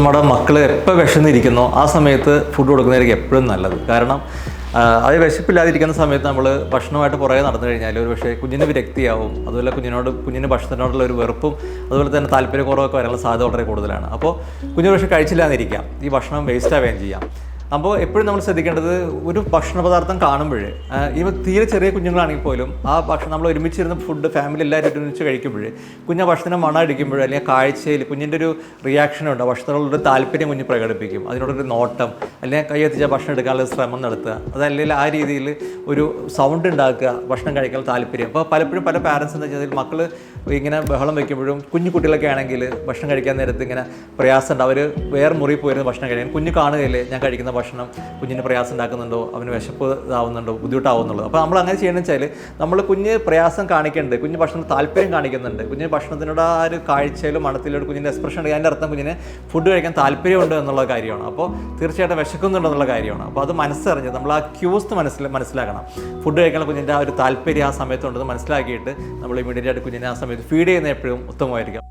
നമ്മുടെ മക്കൾ എപ്പോൾ വിശന്നിരിക്കുന്നോ ആ സമയത്ത് ഫുഡ് കൊടുക്കുന്നതായിരിക്കും എപ്പോഴും നല്ലത്. കാരണം അത് വിശപ്പില്ലാതിരിക്കുന്ന സമയത്ത് നമ്മൾ ഭക്ഷണമായിട്ട് പുറകെ നടന്നു കഴിഞ്ഞാൽ ഒരു പക്ഷേ കുഞ്ഞിന് വിരക്തിയാവും, അതുപോലെ കുഞ്ഞിന് ഭക്ഷണത്തിനോടുള്ള ഒരു വെറുപ്പും അതുപോലെ തന്നെ താല്പര്യക്കുറവൊക്കെ വരാനുള്ള സാധ്യത വളരെ കൂടുതലാണ്. അപ്പോൾ കുഞ്ഞു പക്ഷേ കഴിച്ചില്ലാന്നിരിക്കാം, ഈ ഭക്ഷണം വേസ്റ്റ് ആവുകയും ചെയ്യാം. അപ്പോൾ എപ്പോഴും നമ്മൾ ശ്രദ്ധിക്കേണ്ടത് ഒരു ഭക്ഷണ പദാർത്ഥം കാണുമ്പോൾ ഈ തീരെ ചെറിയ കുഞ്ഞുങ്ങളാണെങ്കിൽ പോലും ആ ഭക്ഷണം നമ്മൾ ഒരുമിച്ചിരുന്ന് ഫുഡ് ഫാമിലി എല്ലാവരും ഒരുമിച്ച് കഴിക്കുമ്പോൾ കുഞ്ഞ് ഭക്ഷണം മണം അടിക്കുമ്പോൾ അല്ലെങ്കിൽ കാഴ്ചയിൽ കുഞ്ഞിൻ്റെ ഒരു റിയാക്ഷനുണ്ട്, ഭക്ഷണത്തിനുള്ളൊരു താല്പര്യം കുഞ്ഞ് പ്രകടിപ്പിക്കും, അതിനോടൊരു നോട്ടം അല്ലെങ്കിൽ കൈ എത്തിച്ച ഭക്ഷണം എടുക്കാനുള്ള ശ്രമം നടത്തുക, അതല്ലെങ്കിൽ ആ രീതിയിൽ ഒരു സൗണ്ട് ഉണ്ടാക്കുക, ഭക്ഷണം കഴിക്കാനുള്ള താല്പര്യം. അപ്പോൾ പലപ്പോഴും പല പാരൻസ് എന്താ വെച്ചാൽ മക്കൾ ഇങ്ങനെ ബഹളം വയ്ക്കുമ്പോഴും കുഞ്ഞു കുട്ടികളൊക്കെ ആണെങ്കിൽ ഭക്ഷണം കഴിക്കാൻ നേരത്ത് ഇങ്ങനെ പ്രയാസമുണ്ട്, അവർ വേറെ മുറി പോയിരുന്ന് ഭക്ഷണം കഴിക്കാൻ കുഞ്ഞ് കാണുകയില്ലേ ഞാൻ കഴിക്കുന്ന ഭക്ഷണം കുഞ്ഞിന് പ്രയാസം ഉണ്ടാക്കുന്നുണ്ടോ, അവന് വിശപ്പ് ഇതാവുന്നുണ്ടോ, ബുദ്ധിമുട്ടാവുന്നുള്ളൂ. അപ്പോൾ നമ്മൾ അങ്ങനെ ചെയ്യണമെന്ന് വെച്ചാൽ നമ്മൾ കുഞ്ഞ് പ്രയാസം കാണിക്കുന്നുണ്ട്, കുഞ്ഞ് ഭക്ഷണം താല്പര്യം കാണിക്കുന്നുണ്ട്, കുഞ്ഞ് ഭക്ഷണത്തിനോട് ആ ഒരു കാഴ്ചയിലും മണത്തിലൂടെ കുഞ്ഞിൻ്റെ എക്സ്പ്രഷൻ ഉണ്ട്, അതിൻ്റെ അർത്ഥം കുഞ്ഞിന് ഫുഡ് കഴിക്കാൻ താല്പര്യമുണ്ട് എന്നുള്ള കാര്യമാണ്. അപ്പോൾ തീർച്ചയായിട്ടും വിശക്കുന്നുണ്ടെന്നുള്ള കാര്യമാണ്. അപ്പോൾ അത് മനസ്സറിഞ്ഞ് നമ്മൾ ആ ക്യൂസ് മനസ്സിലാക്കണം. ഫുഡ് കഴിക്കാനുള്ള കുഞ്ഞിൻ്റെ ആ ഒരു താല്പര്യം ആ സമയത്തുണ്ടെന്ന് മനസ്സിലാക്കിയിട്ട് നമ്മൾ ഇമീഡിയറ്റ് ആയിട്ട് കുഞ്ഞിനെ ആ സമയത്ത് ഫീഡ് ചെയ്യുന്ന എപ്പോഴും ഉത്തമമായിരിക്കും.